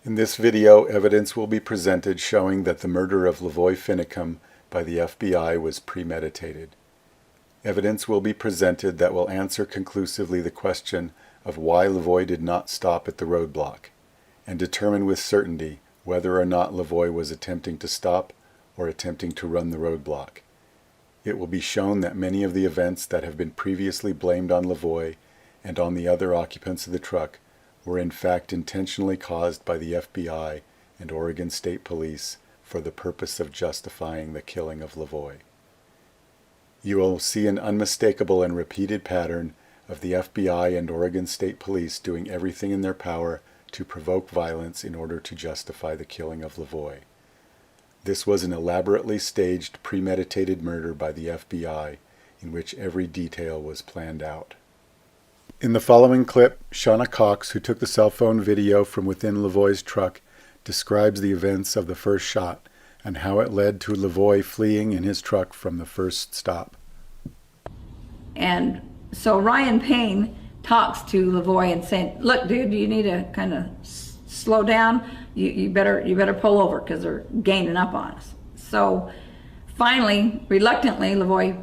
In this video, evidence will be presented showing that the murder of LaVoy Finicum by the FBI was premeditated. Evidence will be presented that will answer conclusively the question of why LaVoy did not stop at the roadblock, and determine with certainty whether or not LaVoy was attempting to stop or attempting to run the roadblock. It will be shown that many of the events that have been previously blamed on LaVoy and on the other occupants of the truck were in fact intentionally caused by the FBI and Oregon State Police for the purpose of justifying the killing of LaVoy. You will see an unmistakable and repeated pattern of the FBI and Oregon State Police doing everything in their power to provoke violence in order to justify the killing of LaVoy. This was an elaborately staged, premeditated murder by the FBI in which every detail was planned out. In the following clip, Shauna Cox, who took the cell phone video from within LaVoy's truck, describes the events of the first shot and how it led to LaVoy fleeing in his truck from the first stop. And so Ryan Payne talks to LaVoy and saying, "Look, dude, you need to kind of slow down. You better pull over because they're gaining up on us." So finally, reluctantly, LaVoy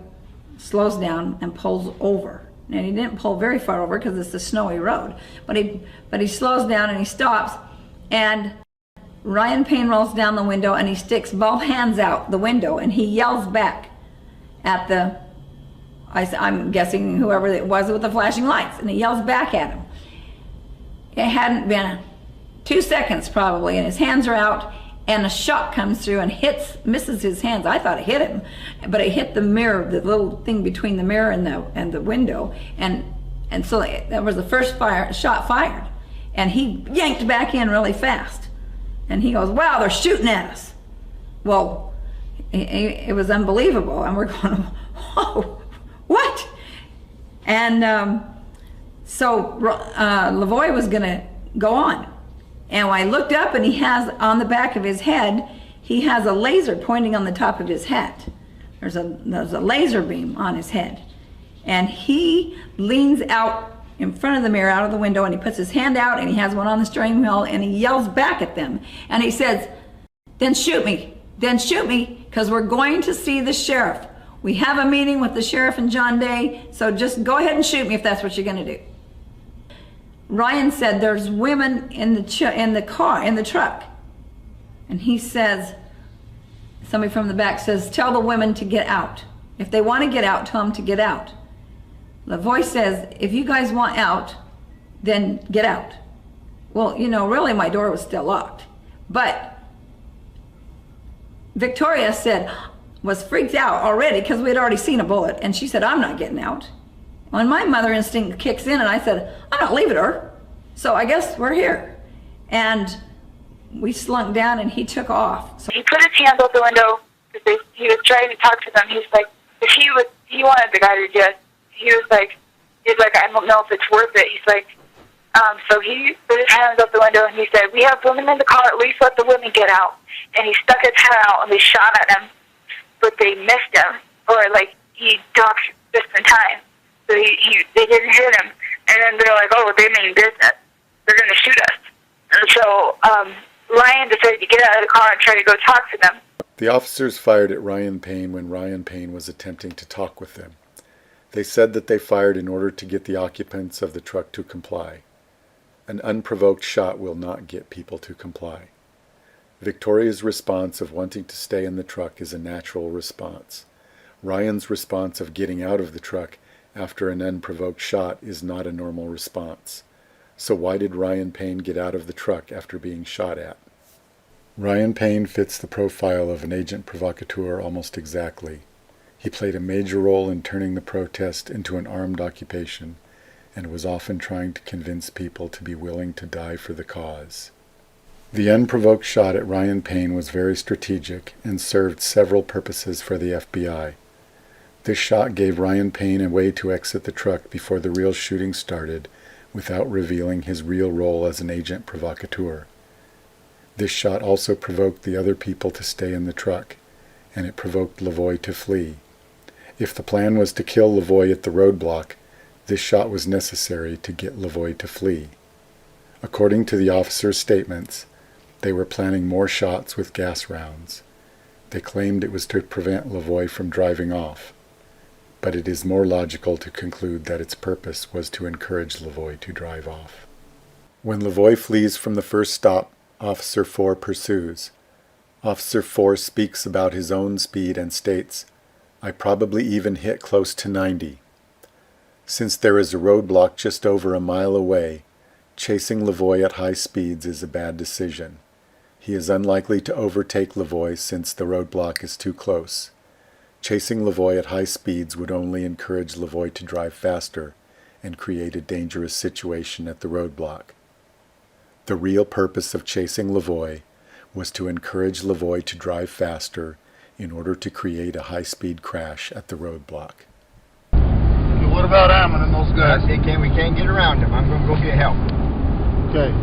slows down and pulls over. And he didn't pull very far over because it's a snowy road. But he slows down and he stops, and Ryan Payne rolls down the window and he sticks both hands out the window and he yells back at I'm guessing whoever it was with the flashing lights, and he yells back at him. It hadn't been 2 seconds probably, and his hands are out, and a shot comes through and misses his hands. I thought it hit him, but it hit the mirror, the little thing between the mirror and the window, and so that was the first shot fired, and he yanked back in really fast, and he goes, "Wow, they're shooting at us." Well, it was unbelievable, and we're going, "Whoa, what?" And so LaVoy was gonna go on. And when I looked up, and he has on the back of his head, he has a laser pointing on the top of his hat. There's a laser beam on his head. And he leans out in front of the mirror, out of the window, and he puts his hand out, and he has one on the steering wheel, and he yells back at them. And he says, then shoot me, because we're going to see the sheriff. We have a meeting with the sheriff and John Day, so just go ahead and shoot me if that's what you're gonna do. Ryan said, there's women in the truck. And he says, somebody from the back says, tell the women to get out. If they want to get out, tell them to get out. LaVoy says, if you guys want out, then get out. Well, really my door was still locked. But Victoria was freaked out already because we had already seen a bullet. And she said, I'm not getting out. When my mother instinct kicks in, and I said, I'm not leaving her. So I guess we're here. And we slunk down and he took off. So he put his hands out the window because he was trying to talk to them. He's like, if he wanted the guy to just, he's like, I don't know if it's worth it. He's like, so he put his hands out the window and he said, we have women in the car, at least let the women get out. And he stuck his head out and they shot at him, but they missed him, or he ducked just in time. So they didn't hit him, and then they're like, oh, they mean business. They're going to shoot us. And so Ryan decided to get out of the car and try to go talk to them. The officers fired at Ryan Payne when Ryan Payne was attempting to talk with them. They said that they fired in order to get the occupants of the truck to comply. An unprovoked shot will not get people to comply. Victoria's response of wanting to stay in the truck is a natural response. Ryan's response of getting out of the truck after an unprovoked shot is not a normal response. So why did Ryan Payne get out of the truck after being shot at? Ryan Payne fits the profile of an agent provocateur almost exactly. He played a major role in turning the protest into an armed occupation, and was often trying to convince people to be willing to die for the cause. The unprovoked shot at Ryan Payne was very strategic and served several purposes for the FBI. This shot gave Ryan Payne a way to exit the truck before the real shooting started without revealing his real role as an agent provocateur. This shot also provoked the other people to stay in the truck, and it provoked LaVoy to flee. If the plan was to kill LaVoy at the roadblock, this shot was necessary to get LaVoy to flee. According to the officers' statements, They were planning more shots with gas rounds. They claimed it was to prevent LaVoy from driving off, but it is more logical to conclude that its purpose was to encourage LaVoy to drive off. When LaVoy flees from the first stop, Officer 4 pursues. Officer 4 speaks about his own speed and states, "I probably even hit close to 90. Since there is a roadblock just over a mile away, chasing LaVoy at high speeds is a bad decision. He is unlikely to overtake LaVoy since the roadblock is too close. Chasing LaVoy at high speeds would only encourage LaVoy to drive faster and create a dangerous situation at the roadblock. The real purpose of chasing LaVoy was to encourage LaVoy to drive faster in order to create a high-speed crash at the roadblock." Okay, what about Ammon and those guys? We can't get around them. I'm going to go get help. Okay.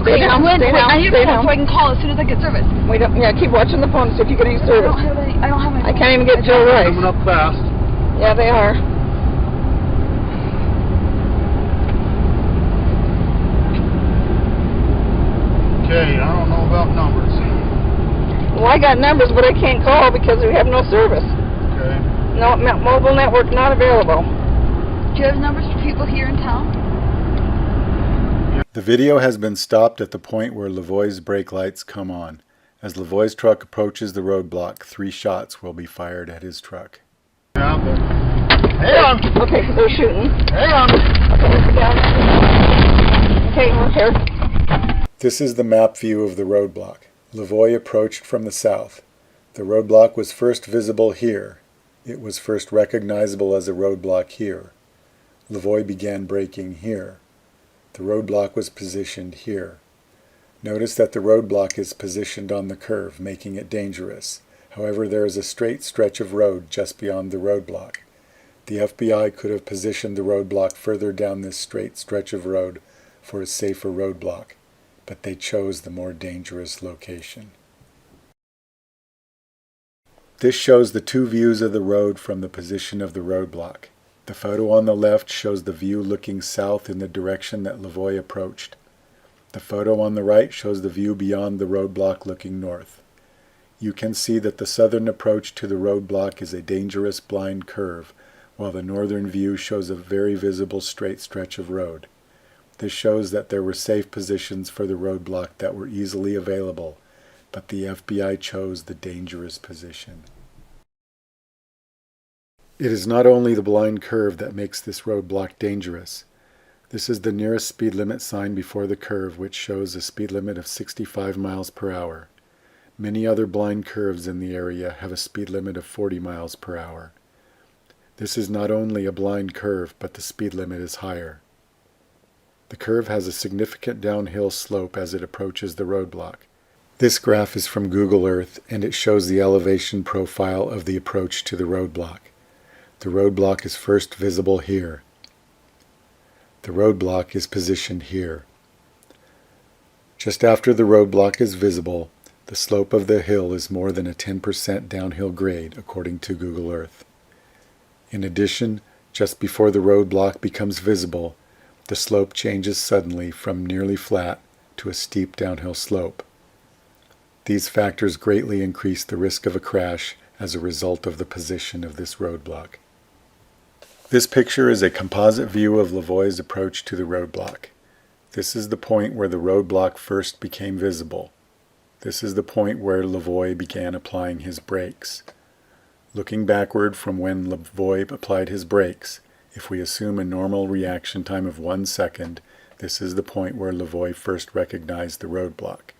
Stay down. I need a phone so I can call as soon as I get service. Keep watching the phone to see if you get any service. I don't have my phone. I can't even get Joe Rice. Coming up fast. Yeah, they are. Okay, I don't know about numbers. Well, I got numbers, but I can't call because we have no service. Okay. No, mobile network not available. Do you have numbers for people here in town? The video has been stopped at the point where LaVoy's brake lights come on. As LaVoy's truck approaches the roadblock, 3 shots will be fired at his truck. Yeah, but... Hang on! Okay, they're shooting. Hang on! Okay, we're here. This is the map view of the roadblock. LaVoy approached from the south. The roadblock was first visible here. It was first recognizable as a roadblock here. LaVoy began braking here. The roadblock was positioned here. Notice that the roadblock is positioned on the curve, making it dangerous. However, there is a straight stretch of road just beyond the roadblock. The FBI could have positioned the roadblock further down this straight stretch of road for a safer roadblock, but they chose the more dangerous location. This shows the 2 views of the road from the position of the roadblock. The photo on the left shows the view looking south in the direction that LaVoy approached. The photo on the right shows the view beyond the roadblock looking north. You can see that the southern approach to the roadblock is a dangerous blind curve, while the northern view shows a very visible straight stretch of road. This shows that there were safe positions for the roadblock that were easily available, but the FBI chose the dangerous position. It is not only the blind curve that makes this roadblock dangerous. This is the nearest speed limit sign before the curve, which shows a speed limit of 65 miles per hour. Many other blind curves in the area have a speed limit of 40 miles per hour. This is not only a blind curve, but the speed limit is higher. The curve has a significant downhill slope as it approaches the roadblock. This graph is from Google Earth, and it shows the elevation profile of the approach to the roadblock. The roadblock is first visible here. The roadblock is positioned here. Just after the roadblock is visible, the slope of the hill is more than a 10% downhill grade, according to Google Earth. In addition, just before the roadblock becomes visible, the slope changes suddenly from nearly flat to a steep downhill slope. These factors greatly increase the risk of a crash as a result of the position of this roadblock. This picture is a composite view of LaVoy's approach to the roadblock. This is the point where the roadblock first became visible. This is the point where LaVoy began applying his brakes. Looking backward from when LaVoy applied his brakes, if we assume a normal reaction time of 1 second, this is the point where LaVoy first recognized the roadblock.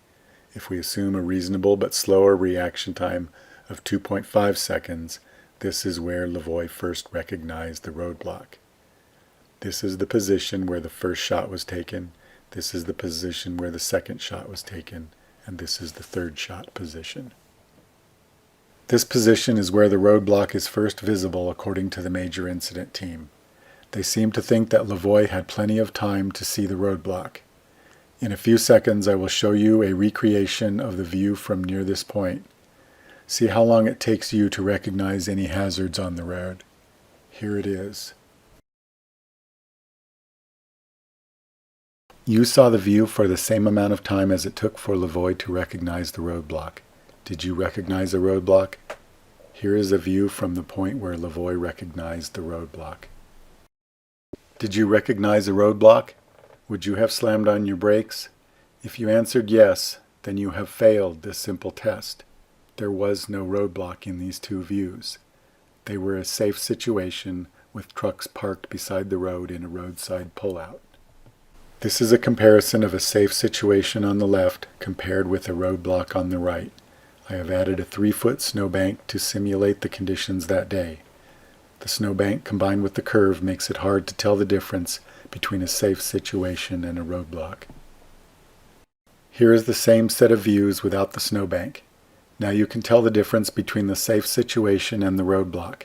If we assume a reasonable but slower reaction time of 2.5 seconds, this is where LaVoy first recognized the roadblock. This is the position where the first shot was taken, this is the position where the second shot was taken, and this is the third shot position. This position is where the roadblock is first visible according to the major incident team. They seem to think that LaVoy had plenty of time to see the roadblock. In a few seconds I will show you a recreation of the view from near this point. See how long it takes you to recognize any hazards on the road. Here it is. You saw the view for the same amount of time as it took for LaVoy to recognize the roadblock. Did you recognize a roadblock? Here is a view from the point where LaVoy recognized the roadblock. Did you recognize a roadblock? Would you have slammed on your brakes? If you answered yes, then you have failed this simple test. There was no roadblock in these two views. They were a safe situation with trucks parked beside the road in a roadside pullout. This is a comparison of a safe situation on the left compared with a roadblock on the right. I have added a 3-foot snowbank to simulate the conditions that day. The snowbank combined with the curve makes it hard to tell the difference between a safe situation and a roadblock. Here is the same set of views without the snowbank. Now you can tell the difference between the safe situation and the roadblock.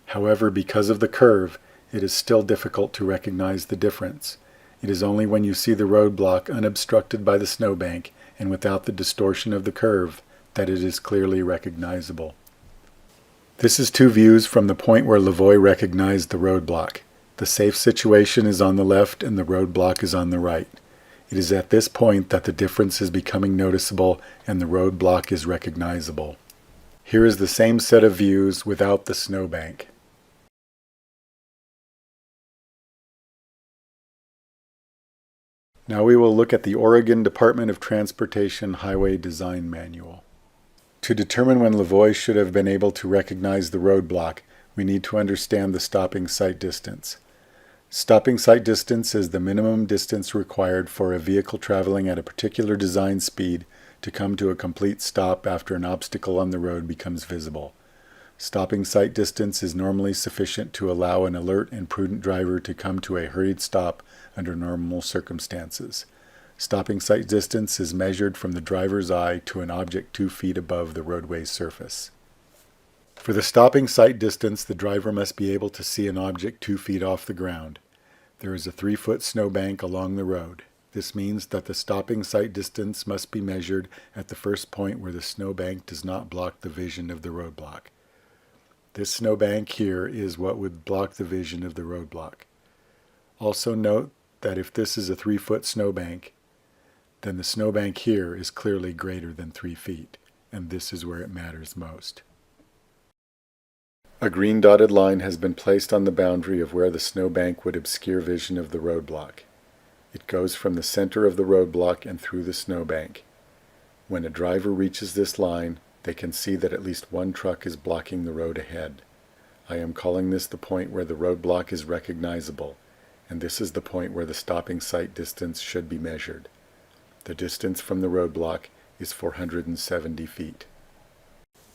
However, because of the curve, it is still difficult to recognize the difference. It is only when you see the roadblock unobstructed by the snowbank and without the distortion of the curve that it is clearly recognizable. This is two views from the point where LaVoy recognized the roadblock. The safe situation is on the left and the roadblock is on the right. It is at this point that the difference is becoming noticeable and the roadblock is recognizable. Here is the same set of views without the snowbank. Now we will look at the Oregon Department of Transportation Highway Design Manual. To determine when LaVoy should have been able to recognize the roadblock, we need to understand the stopping sight distance. Stopping sight distance is the minimum distance required for a vehicle traveling at a particular design speed to come to a complete stop after an obstacle on the road becomes visible. Stopping sight distance is normally sufficient to allow an alert and prudent driver to come to a hurried stop under normal circumstances. Stopping sight distance is measured from the driver's eye to an object 2 feet above the roadway surface. For the stopping sight distance, the driver must be able to see an object 2 feet off the ground. There is a 3-foot snowbank along the road. This means that the stopping sight distance must be measured at the first point where the snowbank does not block the vision of the roadblock. This snowbank here is what would block the vision of the roadblock. Also note that if this is a 3-foot snowbank, then the snowbank here is clearly greater than 3 feet, and this is where it matters most. A green dotted line has been placed on the boundary of where the snowbank would obscure vision of the roadblock. It goes from the center of the roadblock and through the snowbank. When a driver reaches this line, they can see that at least one truck is blocking the road ahead. I am calling this the point where the roadblock is recognizable, and this is the point where the stopping sight distance should be measured. The distance from the roadblock is 470 feet.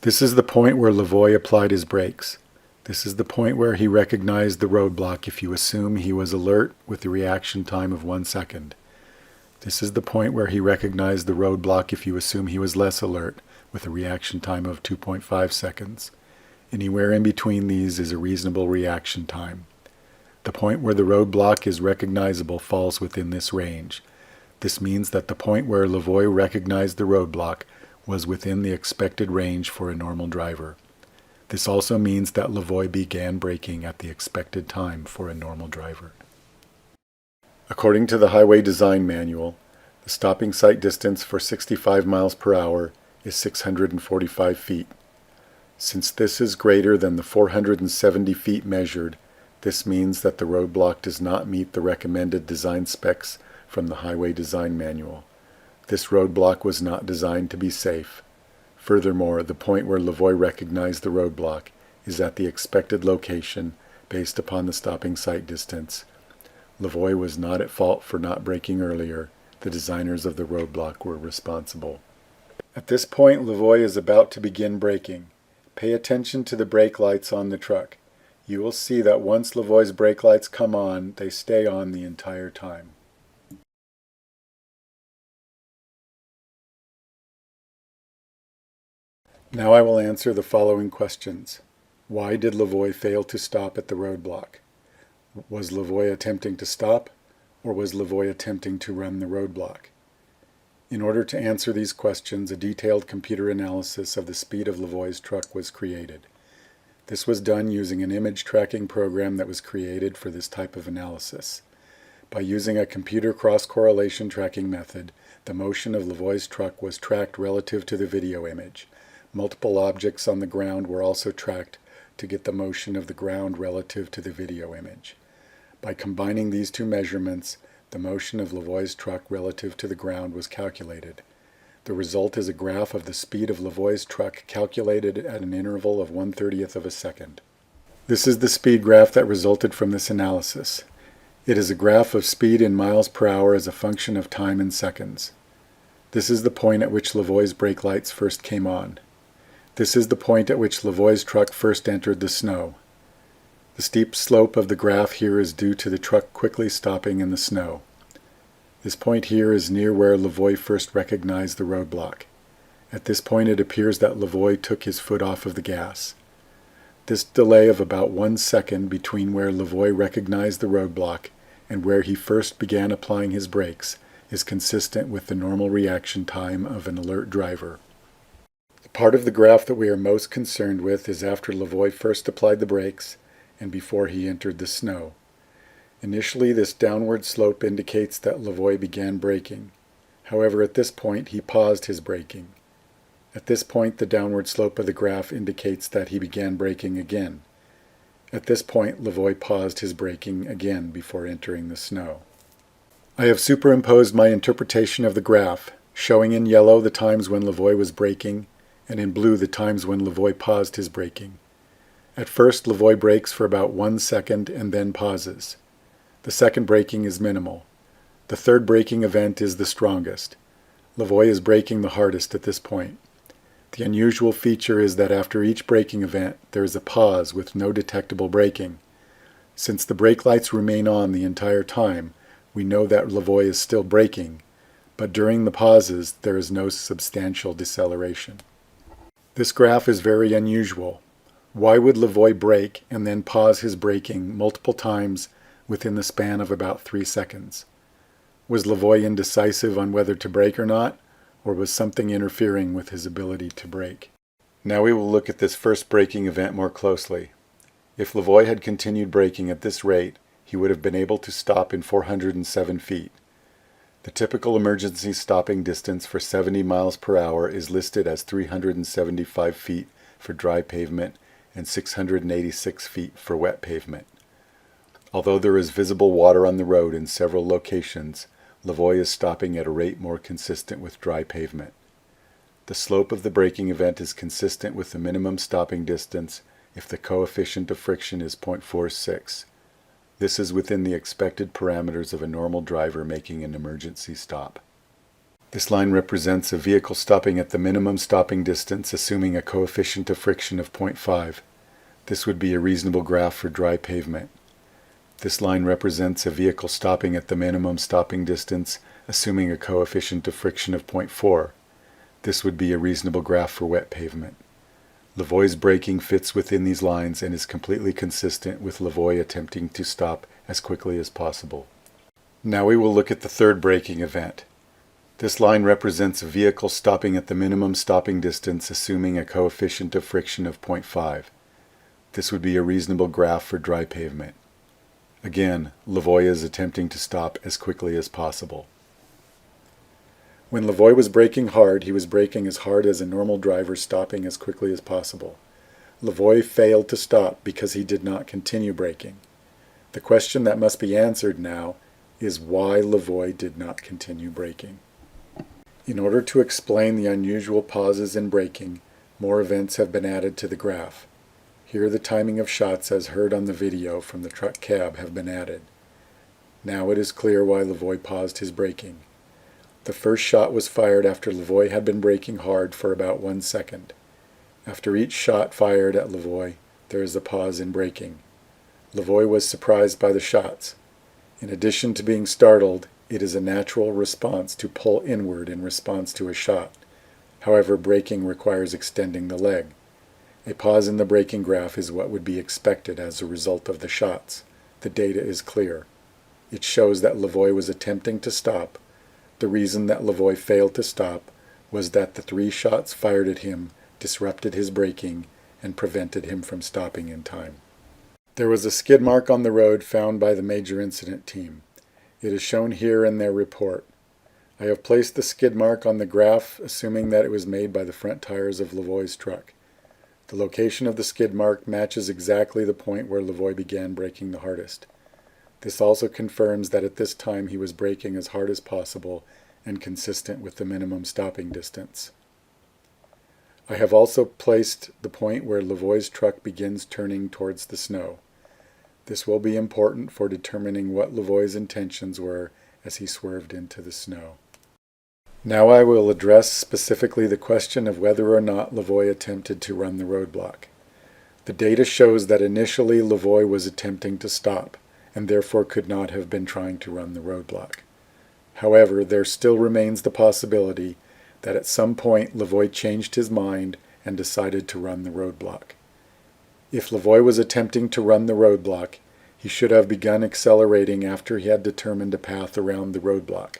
This is the point where LaVoy applied his brakes. This is the point where he recognized the roadblock if you assume he was alert with a reaction time of 1 second. This is the point where he recognized the roadblock if you assume he was less alert with a reaction time of 2.5 seconds. Anywhere in between these is a reasonable reaction time. The point where the roadblock is recognizable falls within this range. This means that the point where LaVoy recognized the roadblock was within the expected range for a normal driver. This also means that LaVoy began braking at the expected time for a normal driver. According to the Highway Design Manual, the stopping sight distance for 65 miles per hour is 645 feet. Since this is greater than the 470 feet measured, this means that the roadblock does not meet the recommended design specs from the Highway Design Manual. This roadblock was not designed to be safe. Furthermore, the point where LaVoy recognized the roadblock is at the expected location based upon the stopping sight distance. LaVoy was not at fault for not braking earlier. The designers of the roadblock were responsible. At this point, LaVoy is about to begin braking. Pay attention to the brake lights on the truck. You will see that once LaVoy's brake lights come on, they stay on the entire time. Now I will answer the following questions. Why did LaVoy fail to stop at the roadblock? Was LaVoy attempting to stop, or was LaVoy attempting to run the roadblock? In order to answer these questions, a detailed computer analysis of the speed of LaVoy's truck was created. This was done using an image tracking program that was created for this type of analysis. By using a computer cross-correlation tracking method, the motion of LaVoy's truck was tracked relative to the video image. Multiple objects on the ground were also tracked to get the motion of the ground relative to the video image. By combining these two measurements, the motion of LaVoy's truck relative to the ground was calculated. The result is a graph of the speed of LaVoy's truck calculated at an interval of 1/30th of a second. This is the speed graph that resulted from this analysis. It is a graph of speed in miles per hour as a function of time in seconds. This is the point at which LaVoy's brake lights first came on. This is the point at which LaVoy's truck first entered the snow. The steep slope of the graph here is due to the truck quickly stopping in the snow. This point here is near where LaVoy first recognized the roadblock. At this point it appears that LaVoy took his foot off of the gas. This delay of about 1 second between where LaVoy recognized the roadblock and where he first began applying his brakes is consistent with the normal reaction time of an alert driver. The part of the graph that we are most concerned with is after LaVoy first applied the brakes and before he entered the snow. Initially, this downward slope indicates that LaVoy began braking. However, at this point, he paused his braking. At this point, the downward slope of the graph indicates that he began braking again. At this point, LaVoy paused his braking again before entering the snow. I have superimposed my interpretation of the graph, showing in yellow the times when LaVoy was braking, and in blue the times when LaVoy paused his braking. At first, LaVoy brakes for about 1 second and then pauses. The second braking is minimal. The third braking event is the strongest. LaVoy is braking the hardest at this point. The unusual feature is that after each braking event, there is a pause with no detectable braking. Since the brake lights remain on the entire time, we know that LaVoy is still braking, but during the pauses, there is no substantial deceleration. This graph is very unusual. Why would LaVoy brake and then pause his braking multiple times within the span of about 3 seconds? Was LaVoy indecisive on whether to brake or not, or was something interfering with his ability to brake? Now we will look at this first braking event more closely. If LaVoy had continued braking at this rate, he would have been able to stop in 407 feet. The typical emergency stopping distance for 70 miles per hour is listed as 375 feet for dry pavement and 686 feet for wet pavement. Although there is visible water on the road in several locations, LaVoy is stopping at a rate more consistent with dry pavement. The slope of the braking event is consistent with the minimum stopping distance if the coefficient of friction is 0.46. This is within the expected parameters of a normal driver making an emergency stop. This line represents a vehicle stopping at the minimum stopping distance assuming a coefficient of friction of 0.5. This would be a reasonable graph for dry pavement. This line represents a vehicle stopping at the minimum stopping distance assuming a coefficient of friction of 0.4. This would be a reasonable graph for wet pavement. LaVoy's braking fits within these lines and is completely consistent with LaVoy attempting to stop as quickly as possible. Now we will look at the third braking event. This line represents a vehicle stopping at the minimum stopping distance assuming a coefficient of friction of 0.5. This would be a reasonable graph for dry pavement. Again, LaVoy is attempting to stop as quickly as possible. When LaVoy was braking hard, he was braking as hard as a normal driver stopping as quickly as possible. LaVoy failed to stop because he did not continue braking. The question that must be answered now is why LaVoy did not continue braking. In order to explain the unusual pauses in braking, more events have been added to the graph. Here the timing of shots as heard on the video from the truck cab have been added. Now it is clear why LaVoy paused his braking. The first shot was fired after LaVoy had been braking hard for about 1 second. After each shot fired at LaVoy, there is a pause in braking. LaVoy was surprised by the shots. In addition to being startled, it is a natural response to pull inward in response to a shot. However, braking requires extending the leg. A pause in the braking graph is what would be expected as a result of the shots. The data is clear. It shows that LaVoy was attempting to stop. The reason that LaVoy failed to stop was that the 3 shots fired at him disrupted his braking and prevented him from stopping in time. There was a skid mark on the road found by the major incident team. It is shown here in their report. I have placed the skid mark on the graph, assuming that it was made by the front tires of LaVoy's truck. The location of the skid mark matches exactly the point where LaVoy began braking the hardest. This also confirms that at this time he was braking as hard as possible and consistent with the minimum stopping distance. I have also placed the point where LaVoy's truck begins turning towards the snow. This will be important for determining what LaVoy's intentions were as he swerved into the snow. Now I will address specifically the question of whether or not LaVoy attempted to run the roadblock. The data shows that initially LaVoy was attempting to stop, and therefore could not have been trying to run the roadblock. However, there still remains the possibility that at some point LaVoy changed his mind and decided to run the roadblock. If LaVoy was attempting to run the roadblock, he should have begun accelerating after he had determined a path around the roadblock,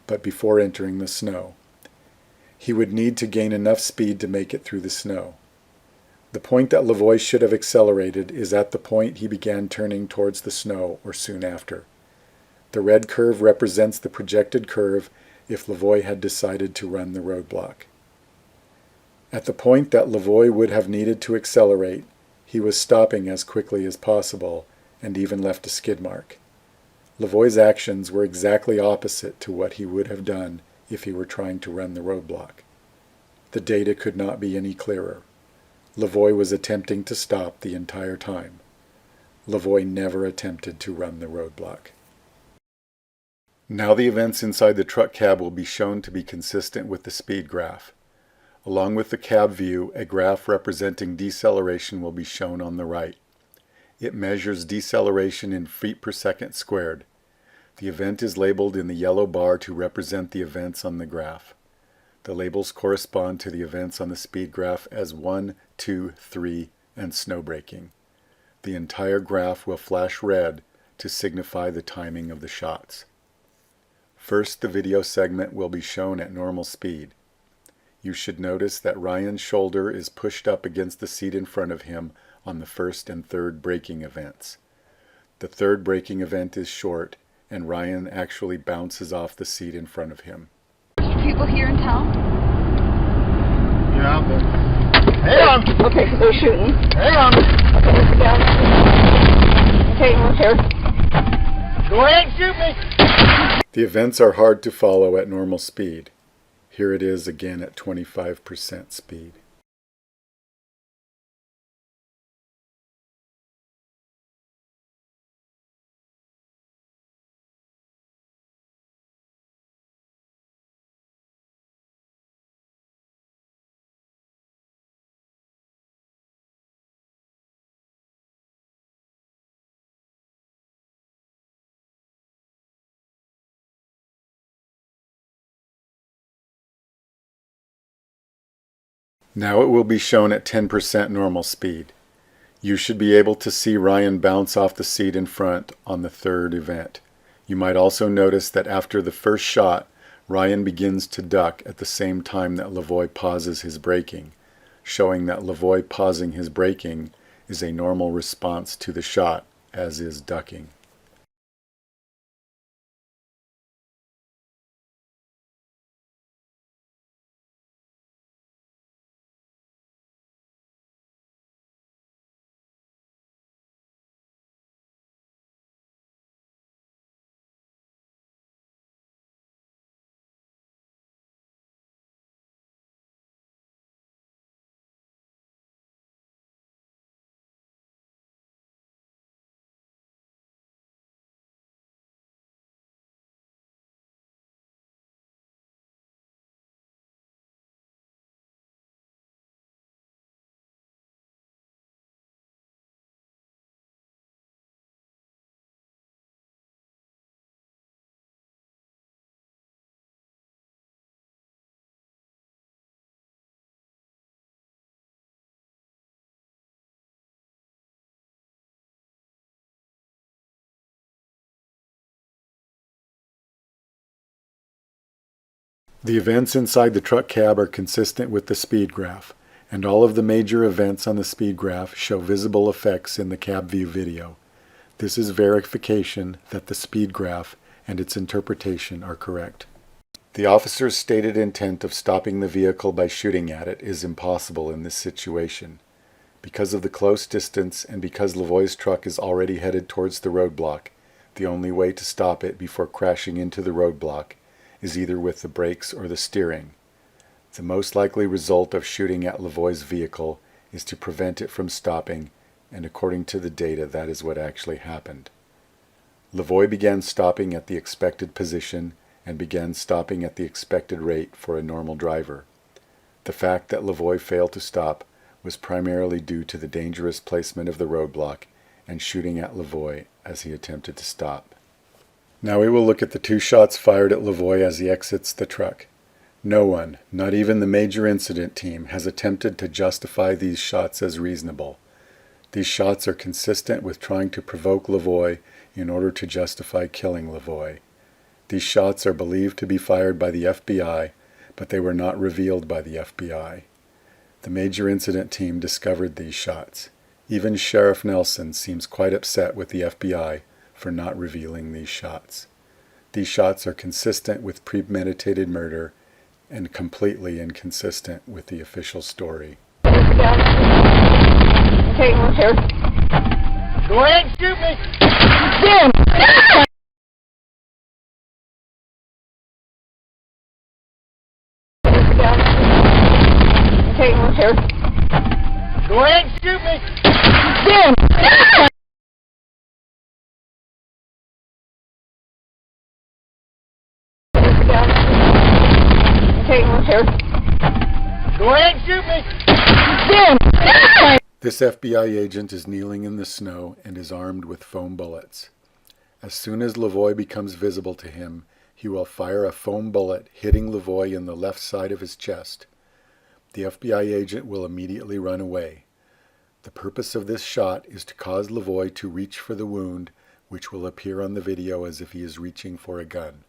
but before entering the snow. He would need to gain enough speed to make it through the snow. The point that LaVoy should have accelerated is at the point he began turning towards the snow or soon after. The red curve represents the projected curve if LaVoy had decided to run the roadblock. At the point that LaVoy would have needed to accelerate, he was stopping as quickly as possible and even left a skid mark. LaVoy's actions were exactly opposite to what he would have done if he were trying to run the roadblock. The data could not be any clearer. LaVoy was attempting to stop the entire time. LaVoy never attempted to run the roadblock. Now the events inside the truck cab will be shown to be consistent with the speed graph. Along with the cab view, a graph representing deceleration will be shown on the right. It measures deceleration in feet per second squared. The event is labeled in the yellow bar to represent the events on the graph. The labels correspond to the events on the speed graph as 1, 2, 3, and snow braking. The entire graph will flash red to signify the timing of the shots. First, the video segment will be shown at normal speed. You should notice that Ryan's shoulder is pushed up against the seat in front of him on the first and third braking events. The third braking event is short, and Ryan actually bounces off the seat in front of him. People here in town? Yeah, but... Hang on! Okay, they're shooting. Hang on! Okay, we're here. Go ahead and shoot me! The events are hard to follow at normal speed. Here it is again at 25% speed. Now it will be shown at 10% normal speed. You should be able to see Ryan bounce off the seat in front on the third event. You might also notice that after the first shot, Ryan begins to duck at the same time that LaVoy pauses his braking, showing that LaVoy pausing his braking is a normal response to the shot, as is ducking. The events inside the truck cab are consistent with the speed graph, and all of the major events on the speed graph show visible effects in the cab view video. This is verification that the speed graph and its interpretation are correct. The officer's stated intent of stopping the vehicle by shooting at it is impossible in this situation. Because of the close distance and because LaVoy's truck is already headed towards the roadblock, the only way to stop it before crashing into the roadblock is either with the brakes or the steering. The most likely result of shooting at LaVoy's vehicle is to prevent it from stopping, and according to the data, that is what actually happened. LaVoy began stopping at the expected position and began stopping at the expected rate for a normal driver. The fact that LaVoy failed to stop was primarily due to the dangerous placement of the roadblock and shooting at LaVoy as he attempted to stop. Now we will look at the 2 shots fired at LaVoy as he exits the truck. No one, not even the major incident team, has attempted to justify these shots as reasonable. These shots are consistent with trying to provoke LaVoy in order to justify killing LaVoy. These shots are believed to be fired by the FBI, but they were not revealed by the FBI. The major incident team discovered these shots. Even Sheriff Nelson seems quite upset with the FBI for not revealing these shots. These shots are consistent with premeditated murder and completely inconsistent with the official story. Okay, we're here. Go ahead and shoot me. Jim! Okay, we're here. Go ahead and shoot me. Jim! Okay, we're here. Go ahead and shoot me. Jim! This FBI agent is kneeling in the snow and is armed with foam bullets. As soon as LaVoy becomes visible to him, he will fire a foam bullet hitting LaVoy in the left side of his chest. The FBI agent will immediately run away. The purpose of this shot is to cause LaVoy to reach for the wound, which will appear on the video as if he is reaching for a gun.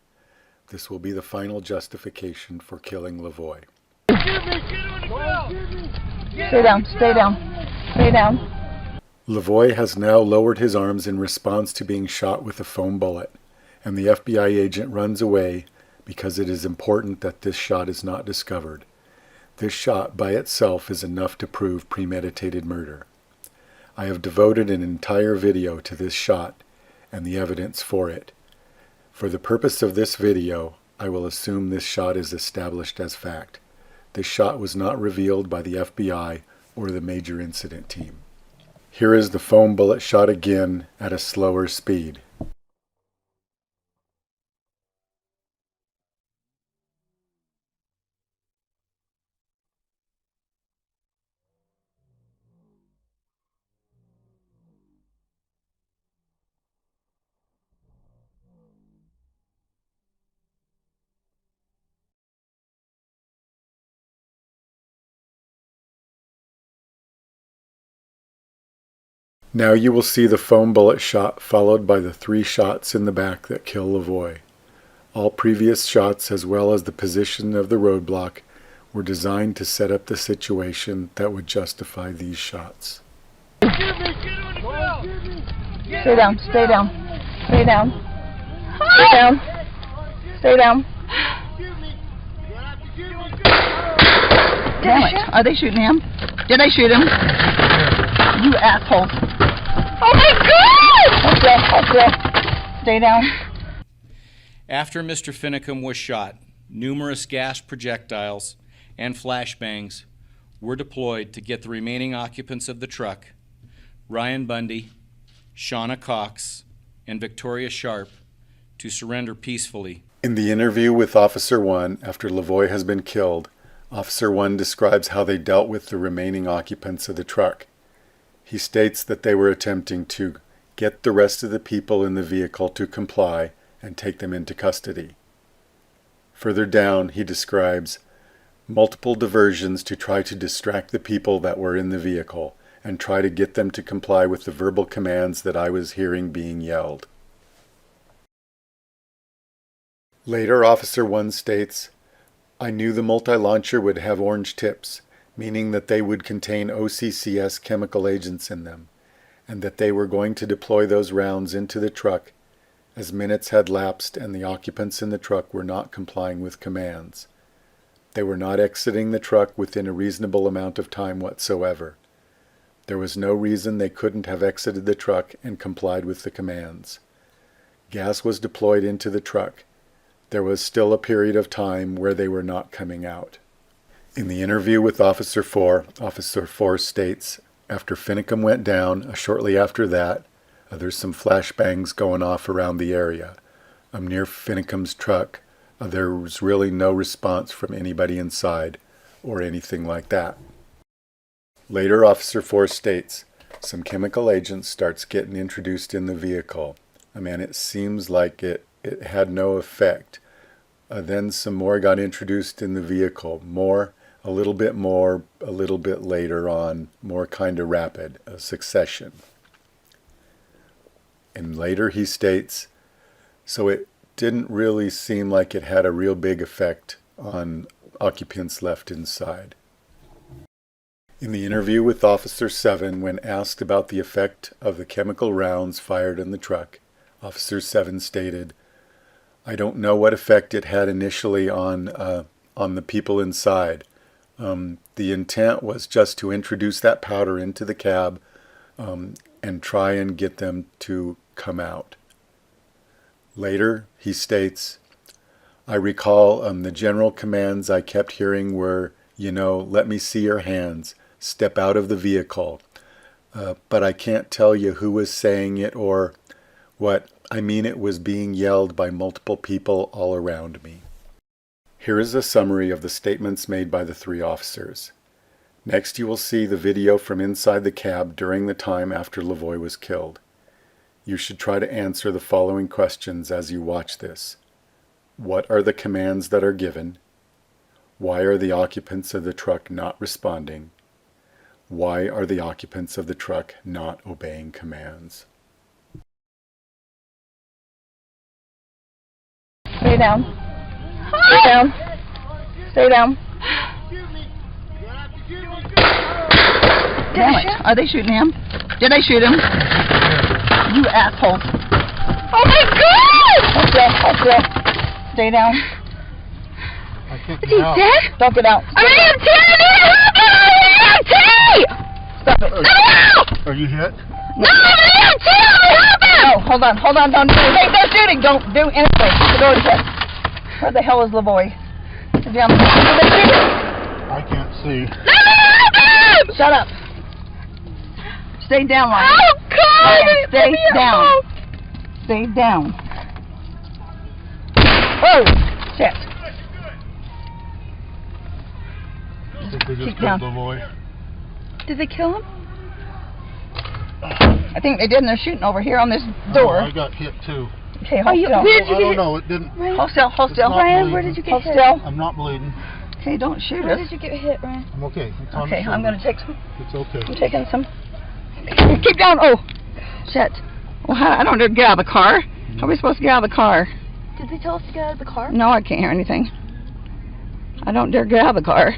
This will be the final justification for killing LaVoy. Stay down, stay down, stay down. LaVoy has now lowered his arms in response to being shot with a foam bullet, and the FBI agent runs away because it is important that this shot is not discovered. This shot by itself is enough to prove premeditated murder. I have devoted an entire video to this shot and the evidence for it. For the purpose of this video, I will assume this shot is established as fact. This shot was not revealed by the FBI or the major incident team. Here is the foam bullet shot again at a slower speed. Now you will see the foam bullet shot followed by the 3 shots in the back that kill LaVoy. All previous shots, as well as the position of the roadblock, were designed to set up the situation that would justify these shots. Stay down, stay down, stay down, stay down, stay down. Damn it, are they shooting him? Did I shoot him? You assholes. Oh my God! Okay. Stay down. After Mr. Finicum was shot, numerous gas projectiles and flashbangs were deployed to get the remaining occupants of the truck, Ryan Bundy, Shauna Cox, and Victoria Sharp, to surrender peacefully. In the interview with Officer 1 after LaVoy has been killed, Officer 1 describes how they dealt with the remaining occupants of the truck. He states that they were attempting to get the rest of the people in the vehicle to comply and take them into custody. Further down, he describes multiple diversions to try to distract the people that were in the vehicle and try to get them to comply with the verbal commands that I was hearing being yelled. Later, Officer 1 states, "I knew the multi-launcher would have orange tips, meaning that they would contain OCCS chemical agents in them, and that they were going to deploy those rounds into the truck as minutes had lapsed and the occupants in the truck were not complying with commands. They were not exiting the truck within a reasonable amount of time whatsoever. There was no reason they couldn't have exited the truck and complied with the commands. Gas was deployed into the truck. There was still a period of time where they were not coming out. In the interview with Officer 4, Officer 4 states, after Finicum went down, shortly after that, there's some flashbangs going off around the area. Near Finicum's truck, there was really no response from anybody inside or anything like that. Later, Officer 4 states, some chemical agent starts getting introduced in the vehicle. It seems like it had no effect. Then some more got introduced in the vehicle. A little bit later on, more kind of rapid, a succession. And later he states, so it didn't really seem like it had a real big effect on occupants left inside. In the interview with Officer 7, when asked about the effect of the chemical rounds fired in the truck, Officer 7 stated, I don't know what effect it had initially on the people inside. The intent was just to introduce that powder into the cab and try and get them to come out. Later, he states, I recall the general commands I kept hearing were, let me see your hands, step out of the vehicle. But I can't tell you who was saying it or what. It was being yelled by multiple people all around me. Here is a summary of the statements made by the 3 officers. Next, you will see the video from inside the cab during the time after LaVoy was killed. You should try to answer the following questions as you watch this. What are the commands that are given? Why are the occupants of the truck not responding? Why are the occupants of the truck not obeying commands? Stay down. Stay down. Stay down. Damn it. Are they shooting him? Did they shoot him? You assholes. Oh my God! Hold still. Hold still. Stay down. Is he dead? Don't get out. I'm EMT! I'm EMT! Stop it. Are you hit? No, I'm EMT! No, hold on. Don't do anything. No shooting. Don't do anything. Keep the door shut. Where the hell is LaVoy? Is he on the I can't see. No! Shut up. Stay down, Ryan. Oh, God! Ryan, stay down. Stay down. Oh, shit. Keep down. Did they kill him? I think they did, and they're shooting over here on this door. I got hit too. Okay, hold still. Where did you get hit? No, it didn't. Hold still. Ryan, where did you get hit? Hold still. I'm not bleeding. Okay, don't shoot us. Where did you get hit, Ryan? I'm okay. Okay, I'm going to take some. It's okay. I'm taking some. Keep down. Oh, shit. Well, I don't know. Get out of the car. How are we supposed to get out of the car? Did they tell us to get out of the car? No, I can't hear anything. I don't dare get out of the car.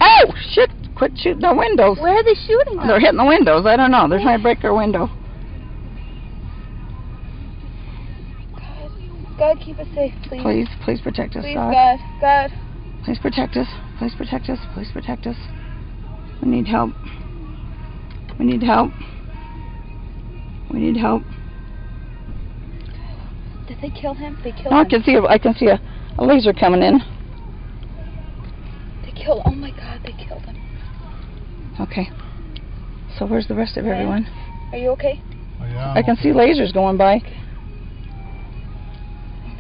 Oh, shit. Quit shooting our windows. Where are they shooting them? They're hitting the windows. I don't know. They're trying to break our window. God, keep us safe, please. Please protect us, Please, God. God. Please protect us. Please protect us. Please protect us. We need help. We need help. We need help. Did they kill him? They killed No, him. I can see a laser coming in. They killed. Oh my God, they killed him. Okay. So where's the rest of everyone? Are you okay? Yeah, I can see lasers going by.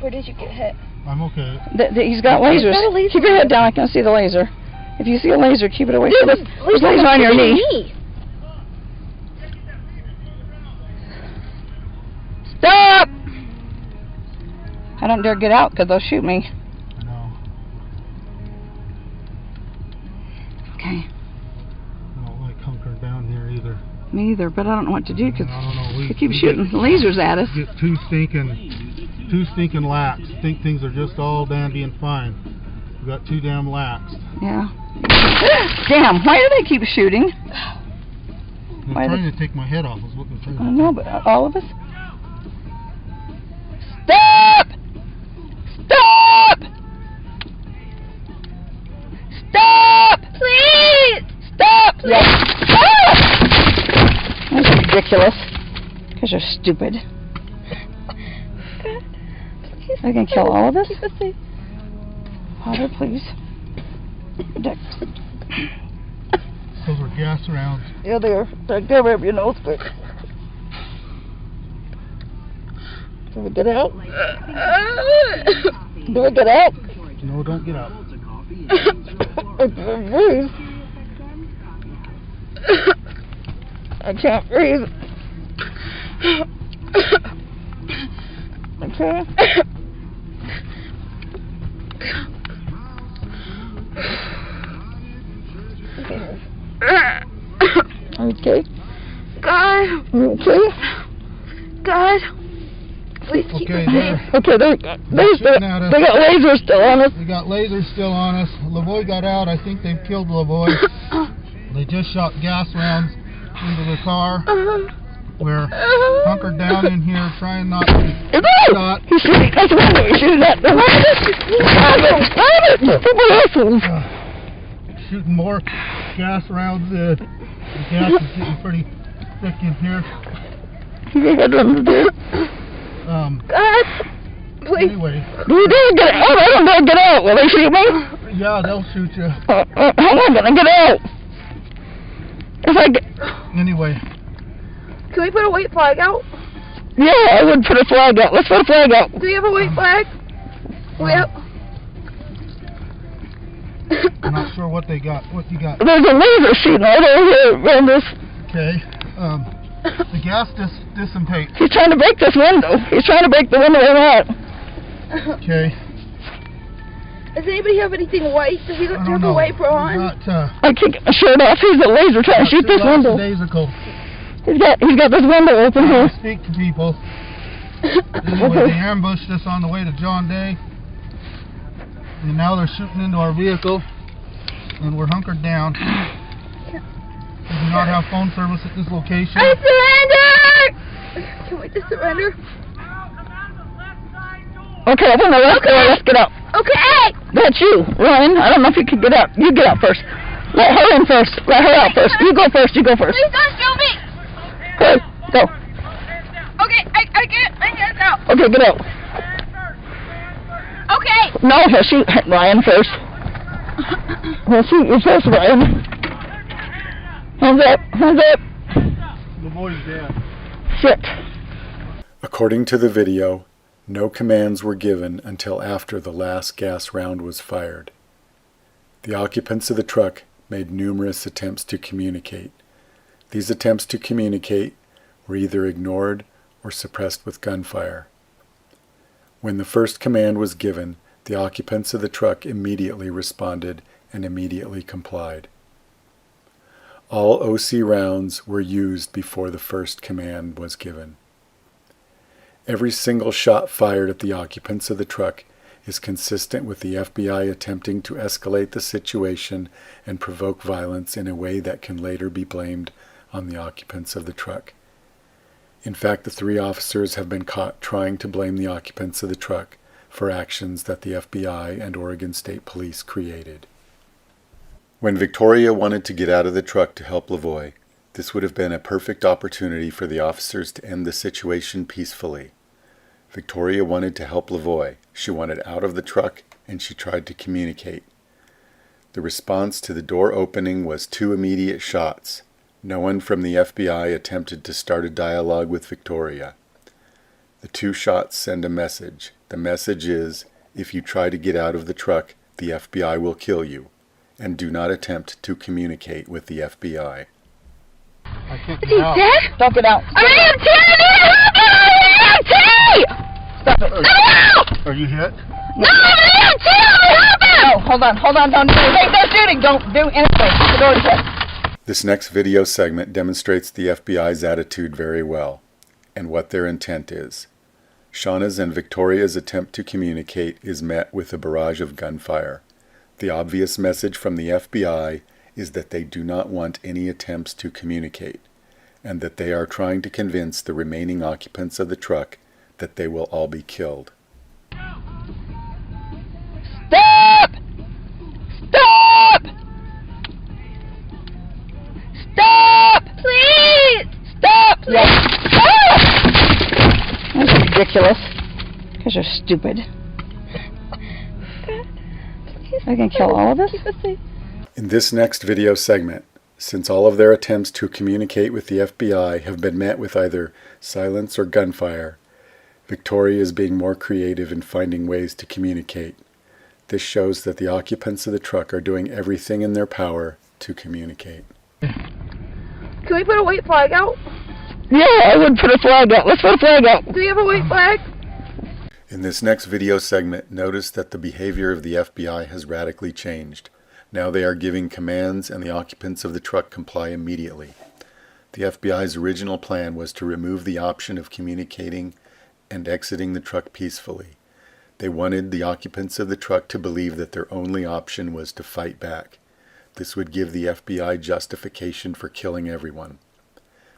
Where did you get hit? I'm okay. He's got lasers. got a laser. Keep your head down. I can see the laser. If you see a laser, keep it away. There's a laser on your knee. Stop! I don't dare get out because they'll shoot me. I know. Okay. I don't like hunkering down here either. Me either, but I don't know what to do because I don't know. they keep shooting lasers at us. Get too stinking lax. Think things are just all dandy and fine. We got too damn lax. Yeah. Damn, why do they keep shooting? They're trying to take my head off is what they're trying to I know, but all of us? Yes. That's ridiculous. Because you're stupid. They're going to kill all of us? Father, please. Those were gas rounds. Yeah, they are. They're going over your nose, but... Do we get out? Do we get out? No, don't get out. I can't breathe. Okay. Okay. God. Okay. God. Please keep Okay, okay, they got lasers still on us. They got lasers still on us. LaVoy got out. I think they've killed LaVoy. They just shot gas rounds into the car. We're hunkered down in here trying not to be shot. He's shooting at the window. He's shooting at the window. Shooting more gas rounds. The gas is getting pretty thick in here. You had something to do. God, please. Anyway. You didn't get out. I don't know. Get out. Will they shoot me? Yeah, they'll shoot you. I'm gonna get out. If I get... Anyway. Can we put a white flag out? Yeah, I would put a flag out. Let's put a flag out. Do you have a white flag? Yep. I'm not sure what they got. What you got? There's a laser shooting right over here around this. Okay. The gas dissipates. He's trying to break this window. He's trying to break the window in out. Okay. Does anybody have anything white? Does he have a wiper on? I can't get my shirt off. He's a laser trying to shoot this window. He's got this window open here. Speak to people. Anyway, they ambushed us on the way to John Day. And now they're shooting into our vehicle. And we're hunkered down. We do not have phone service at this location. I surrender! Can we just surrender? Okay, open the left door. Let's get out. Okay! That's you, Ryan. I don't know if you can get out. You get out first. Let her in first. Let her out first. You go first. You go first. Please don't shoot me! Good. Go. Okay, I get out. Okay, get out. Okay! No, he'll shoot Ryan first. He'll shoot you first, Ryan. Hands up. Hands up. The boy's dead. Sit. According to the video, no commands were given until after the last gas round was fired. The occupants of the truck made numerous attempts to communicate. These attempts to communicate were either ignored or suppressed with gunfire. When the first command was given, the occupants of the truck immediately responded and immediately complied. All OC rounds were used before the first command was given. Every single shot fired at the occupants of the truck is consistent with the FBI attempting to escalate the situation and provoke violence in a way that can later be blamed on the occupants of the truck. In fact, the 3 officers have been caught trying to blame the occupants of the truck for actions that the FBI and Oregon State Police created. When Victoria wanted to get out of the truck to help LaVoy, this would have been a perfect opportunity for the officers to end the situation peacefully. Victoria wanted to help LaVoy. She wanted out of the truck and she tried to communicate. The response to the door opening was 2 immediate shots. No one from the FBI attempted to start a dialogue with Victoria. The 2 shots send a message. The message is, if you try to get out of the truck, the FBI will kill you. And do not attempt to communicate with the FBI. I can't Is he dead? Don't get out. EMT! Stop it. Are you hit? No, EMT! No, hold on. Don't do anything. They're shooting. Don't do anything. The door's shut. This next video segment demonstrates the FBI's attitude very well, and what their intent is. Shauna's and Victoria's attempt to communicate is met with a barrage of gunfire. The obvious message from the FBI is that they do not want any attempts to communicate, and that they are trying to convince the remaining occupants of the truck that they will all be killed. Stop! Stop! stupid. Are you gonna kill all of us? In this next video segment, since all of their attempts to communicate with the FBI have been met with either silence or gunfire, Victoria is being more creative in finding ways to communicate. This shows that the occupants of the truck are doing everything in their power to communicate. Can we put a white flag out? Yeah, I would put a flag out. Let's put a flag out. Do we have a white flag? In this next video segment, notice that the behavior of the FBI has radically changed. Now they are giving commands and the occupants of the truck comply immediately. The FBI's original plan was to remove the option of communicating and exiting the truck peacefully. They wanted the occupants of the truck to believe that their only option was to fight back. This would give the FBI justification for killing everyone.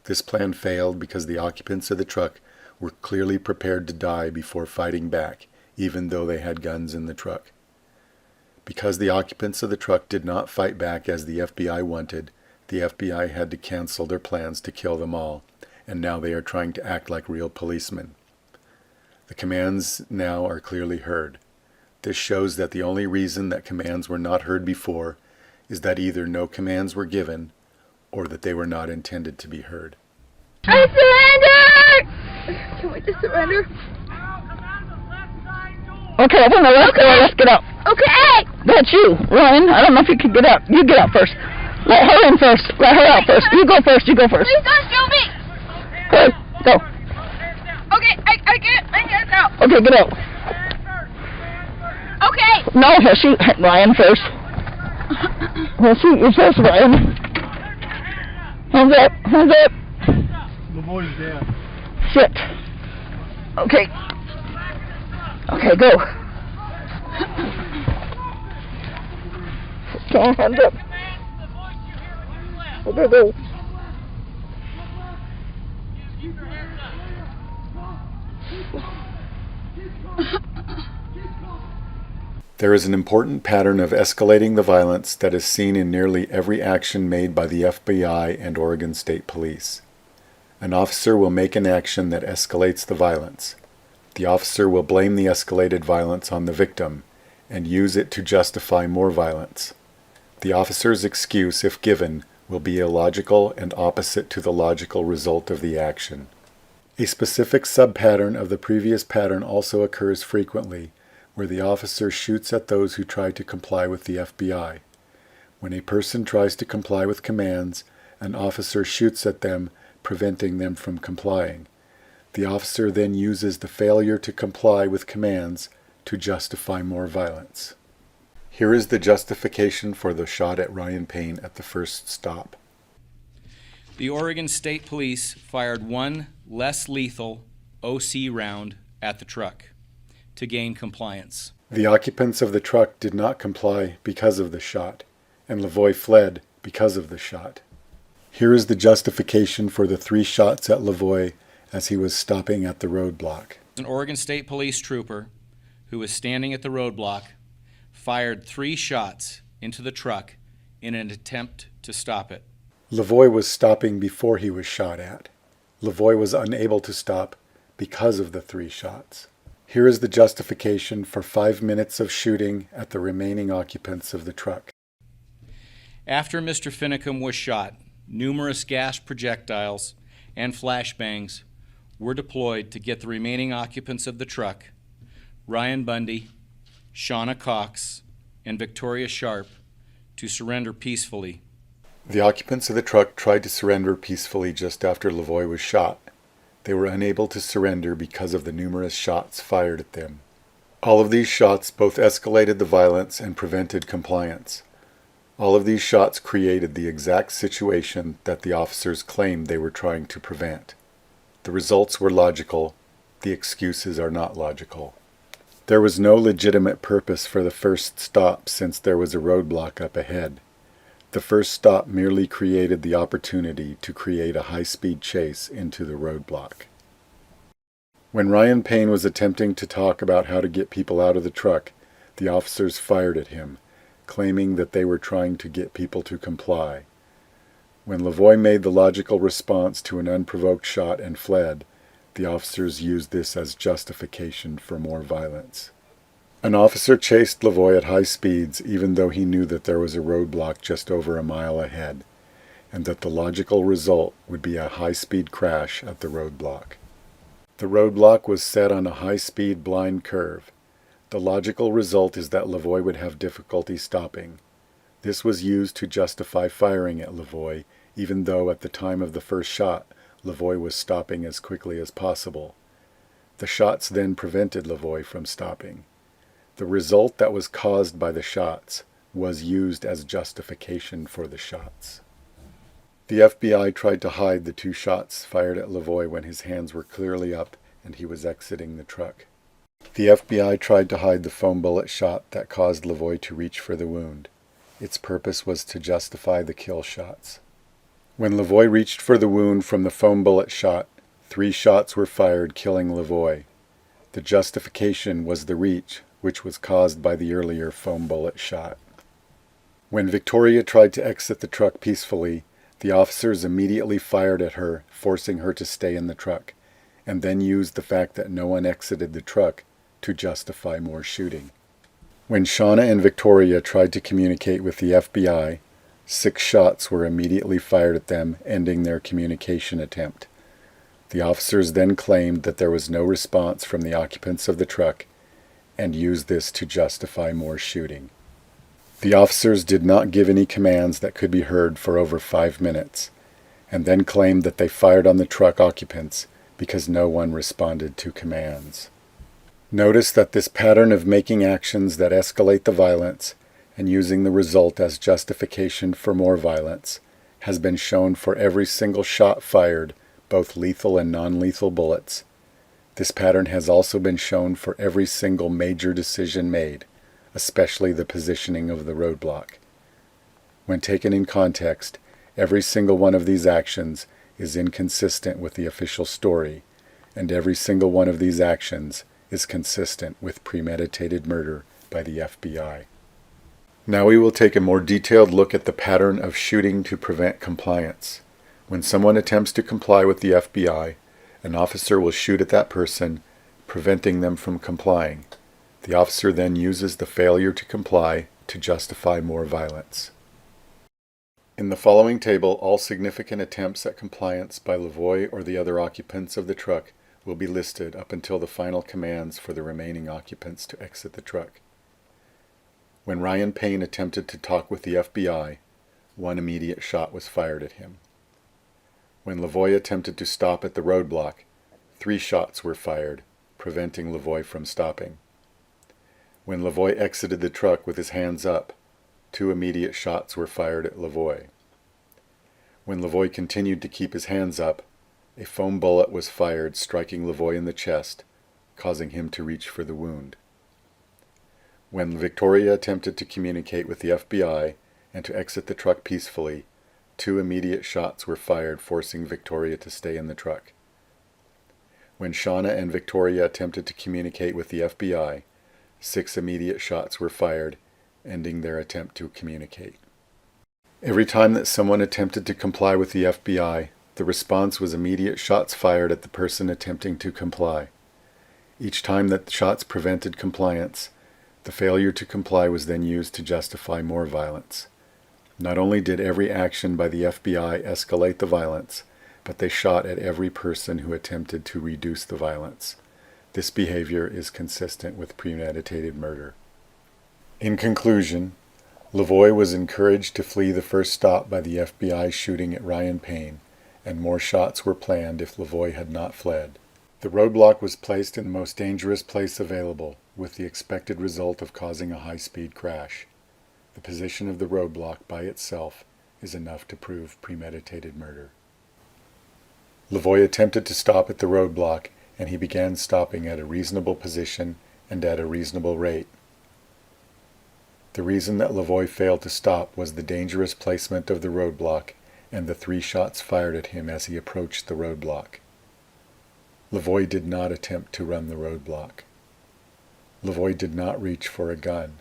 This plan failed because the occupants of the truck were clearly prepared to die before fighting back, even though they had guns in the truck. Because the occupants of the truck did not fight back as the FBI wanted, the FBI had to cancel their plans to kill them all, and now they are trying to act like real policemen. The commands now are clearly heard. This shows that the only reason that commands were not heard before is that either no commands were given or that they were not intended to be heard. I surrender! Can we just surrender? Okay, open the left door. Let's get out. Okay! That's you, Ryan. I don't know if you can get out. You get out first. Let her in first. Let her out first. You go first. You go first. Please don't shoot me! Go. Go. Okay, I get out. Okay, get out. Okay! No, he'll shoot Ryan first. He'll shoot you first, Ryan. Hands up. Hands up. LaVoy's dead. Sit. Okay. Okay, go. Okay, hands up. Okay, go. There is an important pattern of escalating the violence that is seen in nearly every action made by the FBI and Oregon State Police. An officer will make an action that escalates the violence. The officer will blame the escalated violence on the victim and use it to justify more violence. The officer's excuse, if given, will be illogical and opposite to the logical result of the action. A specific sub-pattern of the previous pattern also occurs frequently, where the officer shoots at those who try to comply with the FBI. When a person tries to comply with commands, an officer shoots at them, preventing them from complying. The officer then uses the failure to comply with commands to justify more violence. Here is the justification for the shot at Ryan Payne at the first stop. The Oregon State Police fired one less lethal OC round at the truck to gain compliance. The occupants of the truck did not comply because of the shot, and LaVoy fled because of the shot. Here is the justification for the 3 shots at LaVoy as he was stopping at the roadblock. An Oregon State Police trooper who was standing at the roadblock fired 3 shots into the truck in an attempt to stop it. LaVoy was stopping before he was shot at. LaVoy was unable to stop because of the 3 shots. Here is the justification for 5 minutes of shooting at the remaining occupants of the truck. After Mr. Finicum was shot, numerous gas projectiles and flashbangs were deployed to get the remaining occupants of the truck, Ryan Bundy, Shauna Cox, and Victoria Sharp, to surrender peacefully. The occupants of the truck tried to surrender peacefully just after LaVoy was shot. They were unable to surrender because of the numerous shots fired at them. All of these shots both escalated the violence and prevented compliance. All of these shots created the exact situation that the officers claimed they were trying to prevent. The results were logical. The excuses are not logical. There was no legitimate purpose for the first stop since there was a roadblock up ahead. The first stop merely created the opportunity to create a high-speed chase into the roadblock. When Ryan Payne was attempting to talk about how to get people out of the truck, the officers fired at him, claiming that they were trying to get people to comply. When LaVoy made the logical response to an unprovoked shot and fled, The officers used this as justification for more violence. An officer chased LaVoy at high speeds even though he knew that there was a roadblock just over a mile ahead, and that the logical result would be a high-speed crash at the roadblock. The roadblock was set on a high-speed blind curve. The logical result is that LaVoy would have difficulty stopping. This was used to justify firing at LaVoy, even though at the time of the first shot, LaVoy was stopping as quickly as possible. The shots then prevented LaVoy from stopping. The result that was caused by the shots was used as justification for the shots. The FBI tried to hide the 2 shots fired at LaVoy when his hands were clearly up and he was exiting the truck. The FBI tried to hide the foam bullet shot that caused LaVoy to reach for the wound. Its purpose was to justify the kill shots. When LaVoy reached for the wound from the foam bullet shot, 3 shots were fired, killing LaVoy. The justification was the reach, which was caused by the earlier foam bullet shot. When Victoria tried to exit the truck peacefully, the officers immediately fired at her, forcing her to stay in the truck, and then used the fact that no one exited the truck to justify more shooting. When Shauna and Victoria tried to communicate with the FBI, 6 shots were immediately fired at them, ending their communication attempt. The officers then claimed that there was no response from the occupants of the truck and used this to justify more shooting. The officers did not give any commands that could be heard for over 5 minutes, and then claimed that they fired on the truck occupants because no one responded to commands. Notice that this pattern of making actions that escalate the violence and using the result as justification for more violence has been shown for every single shot fired, both lethal and non-lethal bullets. This pattern has also been shown for every single major decision made, especially the positioning of the roadblock. When taken in context, every single one of these actions is inconsistent with the official story, and every single one of these actions is consistent with premeditated murder by the FBI. Now we will take a more detailed look at the pattern of shooting to prevent compliance. When someone attempts to comply with the FBI, an officer will shoot at that person, preventing them from complying. The officer then uses the failure to comply to justify more violence. In the following table, all significant attempts at compliance by LaVoy or the other occupants of the truck will be listed up until the final commands for the remaining occupants to exit the truck. When Ryan Payne attempted to talk with the FBI, 1 immediate shot was fired at him. When LaVoy attempted to stop at the roadblock, 3 shots were fired, preventing LaVoy from stopping. When LaVoy exited the truck with his hands up, 2 immediate shots were fired at LaVoy. When LaVoy continued to keep his hands up, a foam bullet was fired, striking LaVoy in the chest, causing him to reach for the wound. When Victoria attempted to communicate with the FBI and to exit the truck peacefully, 2 immediate shots were fired, forcing Victoria to stay in the truck. When Shauna and Victoria attempted to communicate with the FBI, 6 immediate shots were fired, ending their attempt to communicate. Every time that someone attempted to comply with the FBI, the response was immediate shots fired at the person attempting to comply. Each time that the shots prevented compliance, the failure to comply was then used to justify more violence. Not only did every action by the FBI escalate the violence, but they shot at every person who attempted to reduce the violence. This behavior is consistent with premeditated murder. In conclusion, LaVoy was encouraged to flee the first stop by the FBI shooting at Ryan Payne, and more shots were planned if LaVoy had not fled. The roadblock was placed in the most dangerous place available, with the expected result of causing a high-speed crash. The position of the roadblock by itself is enough to prove premeditated murder. LaVoy attempted to stop at the roadblock, and he began stopping at a reasonable position and at a reasonable rate. The reason that LaVoy failed to stop was the dangerous placement of the roadblock and the 3 shots fired at him as he approached the roadblock. LaVoy did not attempt to run the roadblock. LaVoy did not reach for a gun.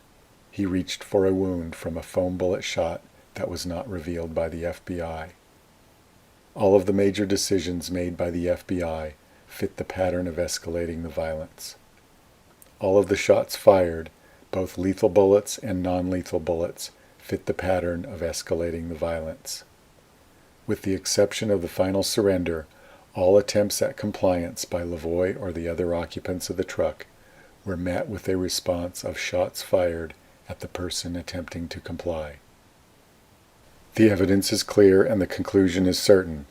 He reached for a wound from a foam bullet shot that was not revealed by the FBI. All of the major decisions made by the FBI fit the pattern of escalating the violence. All of the shots fired, both lethal bullets and non-lethal bullets, fit the pattern of escalating the violence. With the exception of the final surrender, all attempts at compliance by LaVoy or the other occupants of the truck were met with a response of shots fired at the person attempting to comply. The evidence is clear and the conclusion is certain.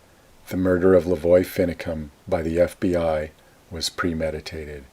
The murder of LaVoy Finicum by the FBI was premeditated.